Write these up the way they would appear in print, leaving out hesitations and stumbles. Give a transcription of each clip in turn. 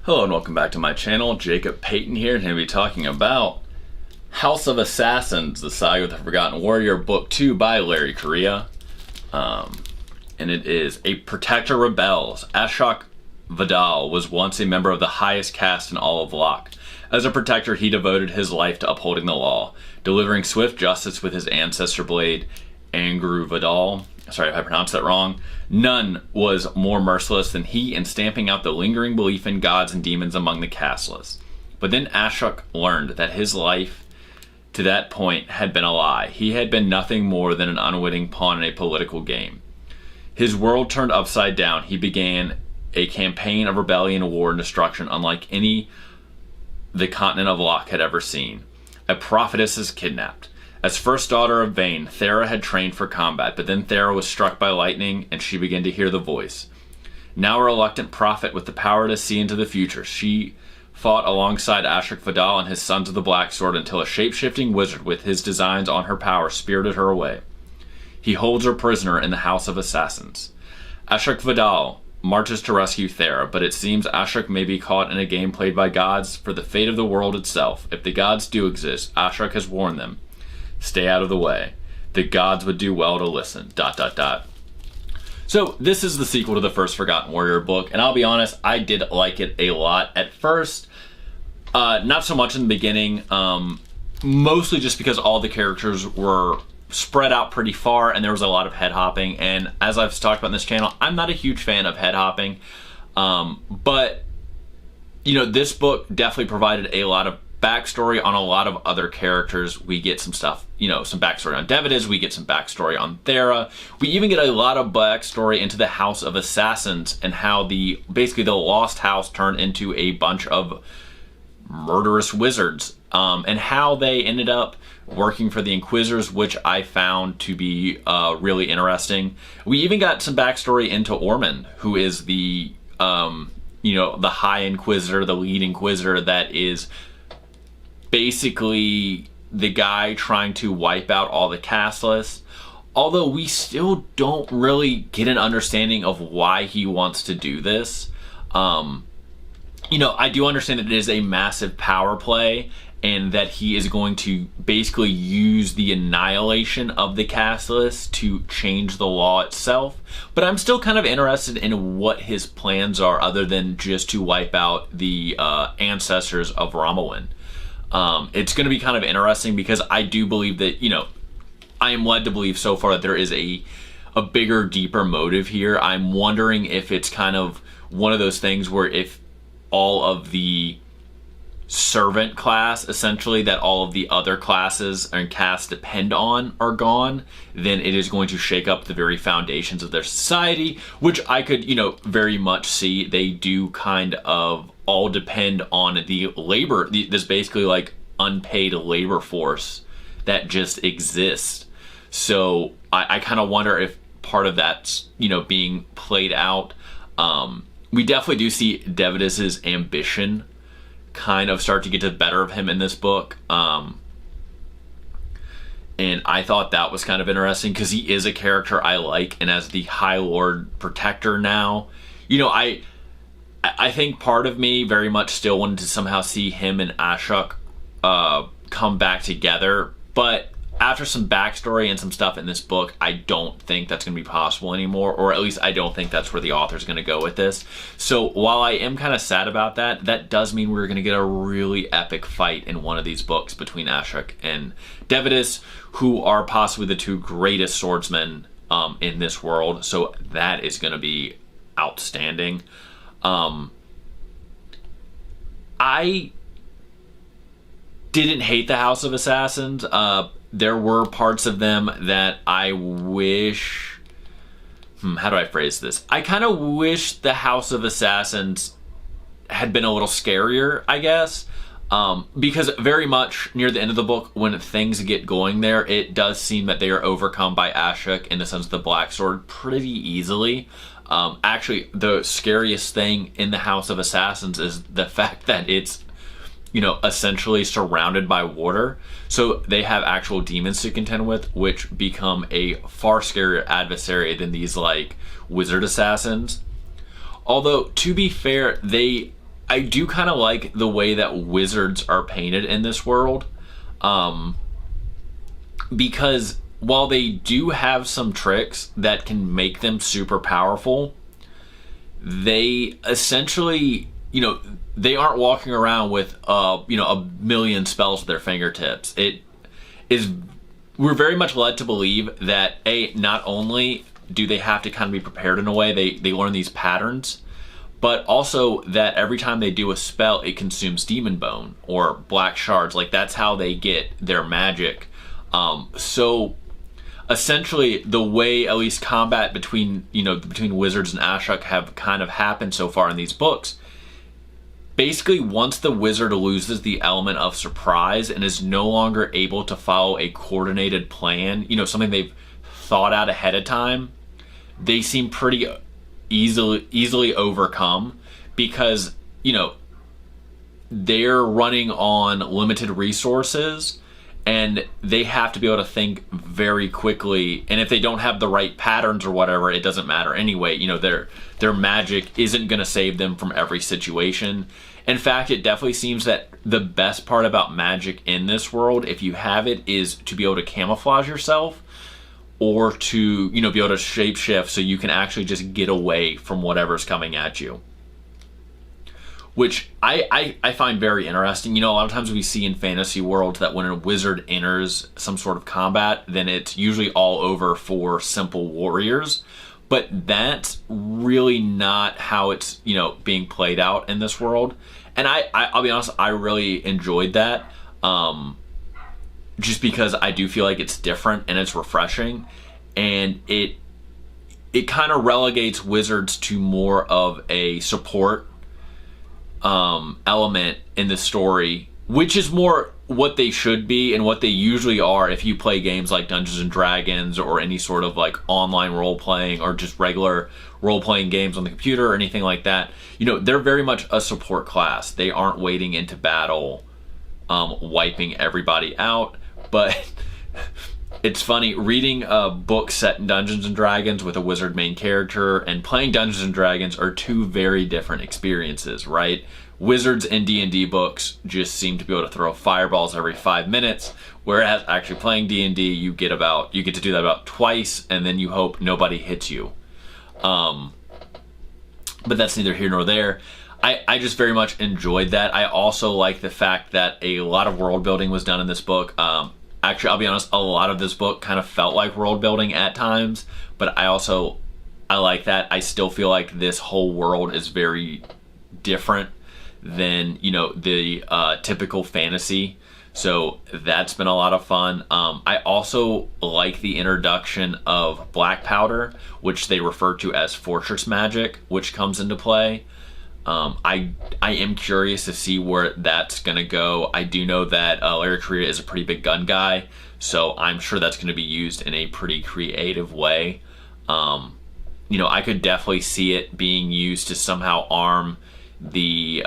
Hello and welcome back to my channel. Jacob Payton here, and I'm going to be talking about House of Assassins, the Saga of the Forgotten Warrior, Book 2 by Larry Correia. And it is A Protector Rebels. Ashok Vidal was once a member of the highest caste in all of Locke. As a protector, he devoted his life to upholding the law, delivering swift justice with his ancestor blade, Angru Vidal. Sorry if I pronounced that wrong. None was more merciless than he in stamping out the lingering belief in gods and demons among the casteless. But then Ashok learned that his life to that point had been a lie. He had been nothing more than an unwitting pawn in a political game. His world turned upside down. He began a campaign of rebellion, war, and destruction unlike any the continent of Locke had ever seen. A prophetess is kidnapped. As first daughter of Vane, Thera had trained for combat, but then Thera was struck by lightning and she began to hear the voice. Now a reluctant prophet with the power to see into the future, she fought alongside Ashok Vidal and his Sons of the Black Sword until a shape-shifting wizard with his designs on her power spirited her away. He holds her prisoner in the House of Assassins. Ashok Vidal marches to rescue Thera, but it seems Ashok may be caught in a game played by gods for the fate of the world itself. If the gods do exist, Ashok has warned them. Stay out of the way. The gods would do well to listen. ... So this is the sequel to the first Forgotten Warrior book, and I'll be honest, I did like it a lot at first. Not so much in the beginning, mostly just because all the characters were spread out pretty far and there was a lot of head hopping, and as I've talked about in this channel, I'm not a huge fan of head hopping, but you know, this book definitely provided a lot of backstory on a lot of other characters. We get some stuff, you know, some backstory on Devidas, we get some backstory on Thera, we even get a lot of backstory into the House of Assassins and how basically the Lost House turned into a bunch of murderous wizards, and how they ended up working for the Inquisitors, which I found to be really interesting. We even got some backstory into Ormond, who is the you know, the High Inquisitor, the lead Inquisitor that is basically the guy trying to wipe out all the casteless, although we still don't really get an understanding of why he wants to do this. You know, I do understand that it is a massive power play and that he is going to basically use the annihilation of the casteless to change the law itself, but I'm still kind of interested in what his plans are other than just to wipe out the ancestors of Romulan. It's going to be kind of interesting because I do believe that, you know, I am led to believe so far that there is a bigger, deeper motive here. I'm wondering if it's kind of one of those things where if all of the servant class, essentially, that all of the other classes and castes depend on are gone, then it is going to shake up the very foundations of their society, which I could, you know, very much see. They do kind of all depend on the labor, this basically like unpaid labor force that just exists. So I kind of wonder if part of that's, you know, being played out. We definitely do see Devidas's ambition kind of start to get the better of him in this book. And I thought that was kind of interesting because he is a character I like, and as the High Lord Protector now, you know, I think part of me very much still wanted to somehow see him and Ashok come back together, but after some backstory and some stuff in this book, I don't think that's going to be possible anymore, or at least I don't think that's where the author's going to go with this. So while I am kind of sad about that, that does mean we're going to get a really epic fight in one of these books between Ashok and Devidas, who are possibly the two greatest swordsmen in this world. So that is going to be outstanding. I didn't hate the House of Assassins. There were parts of them that I wish... how do I phrase this? I kind of wish the House of Assassins had been a little scarier, I guess. Because very much near the end of the book, when things get going there, it does seem that they are overcome by Ashok and the Sons of the Black Sword pretty easily. Actually, the scariest thing in the House of Assassins is the fact that it's, you know, essentially surrounded by water. So they have actual demons to contend with, which become a far scarier adversary than these like wizard assassins. Although, to be fair, they I do kind of like the way that wizards are painted in this world, because while they do have some tricks that can make them super powerful, they essentially, they aren't walking around with a million spells at their fingertips. We're very much led to believe that not only do they have to kind of be prepared in a way, they learn these patterns, but also that every time they do a spell, it consumes demon bone or black shards. Like, that's how they get their magic. So essentially, the way at least combat between wizards and Ashok have kind of happened so far in these books, basically once the wizard loses the element of surprise and is no longer able to follow a coordinated plan, something they've thought out ahead of time, they seem pretty easily overcome, because they're running on limited resources and they have to be able to think very quickly, and if they don't have the right patterns or whatever, it doesn't matter anyway. Their magic isn't going to save them from every situation. In fact, it definitely seems that the best part about magic in this world, if you have it, is to be able to camouflage yourself, or to be able to shapeshift so you can actually just get away from whatever's coming at you, which I find very interesting. A lot of times we see in fantasy worlds that when a wizard enters some sort of combat, then it's usually all over for simple warriors, but that's really not how it's being played out in this world. And I'll be honest, I really enjoyed that. Just because I do feel like it's different and it's refreshing, and it kind of relegates wizards to more of a support element in the story, which is more what they should be and what they usually are if you play games like Dungeons and Dragons or any sort of like online role-playing or just regular role-playing games on the computer or anything like that. They're very much a support class. They aren't wading into battle wiping everybody out. But it's funny, reading a book set in Dungeons and Dragons with a wizard main character and playing Dungeons and Dragons are two very different experiences, right? Wizards in D&D books just seem to be able to throw fireballs every 5 minutes, whereas actually playing D&D, you get to do that about twice, and then you hope nobody hits you. But that's neither here nor there. I just very much enjoyed that. I also like the fact that a lot of world building was done in this book. Actually, I'll be honest, a lot of this book kind of felt like world building at times, but I like that. I still feel like this whole world is very different than, the typical fantasy. So that's been a lot of fun. I also like the introduction of black powder, which they refer to as fortress magic, which comes into play. I am curious to see where that's going to go. I do know that Larry Correia is a pretty big gun guy, so I'm sure that's going to be used in a pretty creative way. I could definitely see it being used to somehow arm the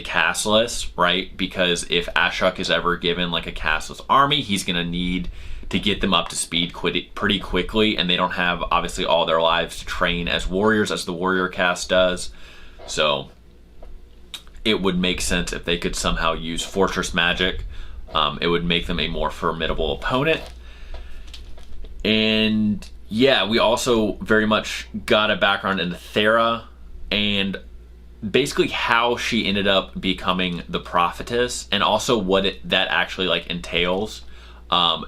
castless, right? Because if Ashok is ever given like a castless army, he's going to need to get them up to speed pretty quickly, and they don't have obviously all their lives to train as warriors as the warrior caste does. So it would make sense if they could somehow use fortress magic. It would make them a more formidable opponent. And yeah, we also very much got a background into Thera and basically how she ended up becoming the prophetess, and also what that actually like entails.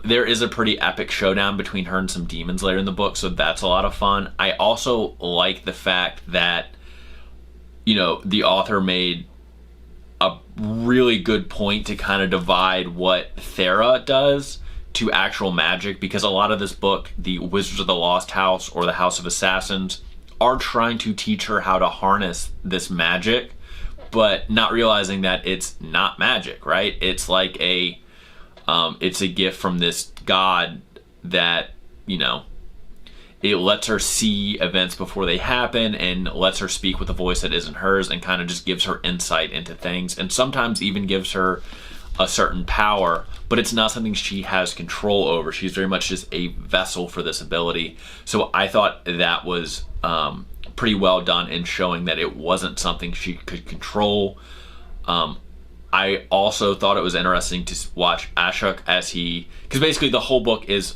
There is a pretty epic showdown between her and some demons later in the book, so that's a lot of fun. I also like the fact that the author made a really good point to kind of divide what Thera does to actual magic, because a lot of this book, the Wizards of the Lost House or the House of Assassins, are trying to teach her how to harness this magic, but not realizing that it's not magic, right? It's like it's a gift from this god that, it lets her see events before they happen and lets her speak with a voice that isn't hers, and kind of just gives her insight into things, and sometimes even gives her a certain power, but it's not something she has control over. She's very much just a vessel for this ability. So I thought that was pretty well done in showing that it wasn't something she could control. I also thought it was interesting to watch Ashok as because basically the whole book is,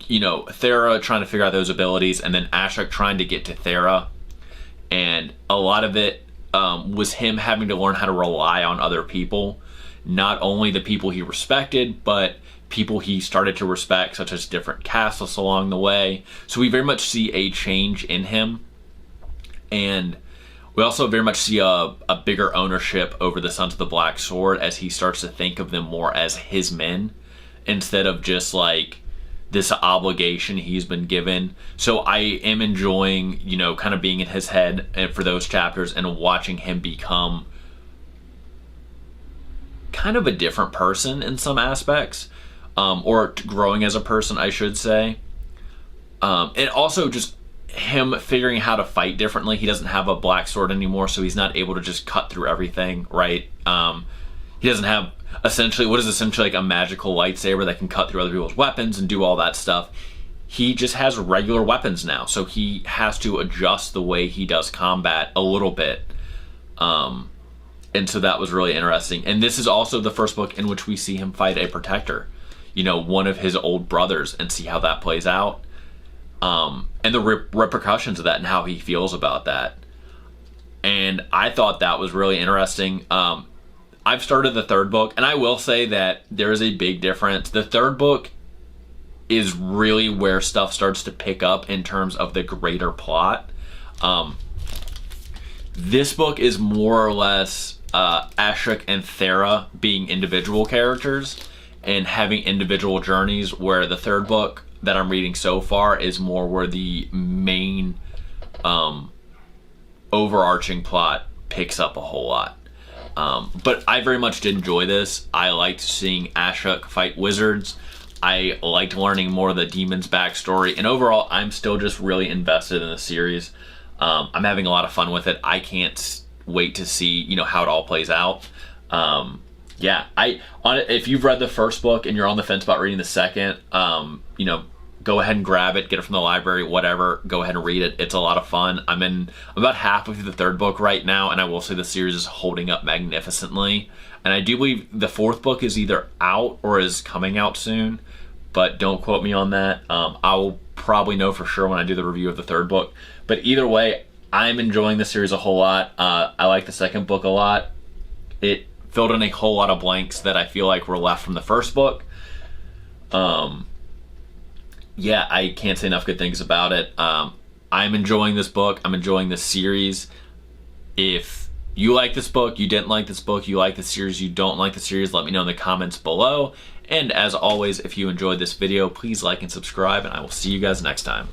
you know, Thera trying to figure out those abilities, and then Ashok trying to get to Thera, and a lot of it was him having to learn how to rely on other people, not only the people he respected, but people he started to respect, such as different castles along the way. So we very much see a change in him, and we also very much see a bigger ownership over the Sons of the Black Sword as he starts to think of them more as his men instead of just like this obligation he's been given. So I am enjoying, you know, kind of being in his head for those chapters and watching him become kind of a different person in some aspects, or growing as a person, I should say. And also just him figuring how to fight differently. He doesn't have a black sword anymore, so he's not able to just cut through everything, right? He doesn't have essentially what is essentially like a magical lightsaber that can cut through other people's weapons and do all that stuff. He just has regular weapons now, so he has to adjust the way he does combat a little bit. And so that was really interesting. And this is also the first book in which we see him fight a protector, you know, one of his old brothers, and see how that plays out. And the repercussions of that and how he feels about that. And I thought that was really interesting. I've started the third book, and I will say that there is a big difference. The third book is really where stuff starts to pick up in terms of the greater plot. This book is more or less Ashok and Thera being individual characters and having individual journeys, where the third book that I'm reading so far is more where the main overarching plot picks up a whole lot. But I very much did enjoy this. I liked seeing Ashok fight wizards. I liked learning more of the demon's backstory, and overall I'm still just really invested in the series. I'm having a lot of fun with it. I can't wait to see, you know, how it all plays out. Yeah, if you've read the first book and you're on the fence about reading the second, you know, go ahead and grab it, get it from the library, whatever. Go ahead and read it. It's a lot of fun. I'm about halfway through the third book right now, and I will say the series is holding up magnificently. And I do believe the fourth book is either out or is coming out soon, but don't quote me on that. I'll probably know for sure when I do the review of the third book. But either way, I'm enjoying the series a whole lot. I like the second book a lot. It filled in a whole lot of blanks that I feel like were left from the first book. Yeah, I can't say enough good things about it. I'm enjoying this book. I'm enjoying this series. If you like this book, you didn't like this book, you like the series, you don't like the series, let me know in the comments below. And as always, if you enjoyed this video, please like and subscribe, and I will see you guys next time.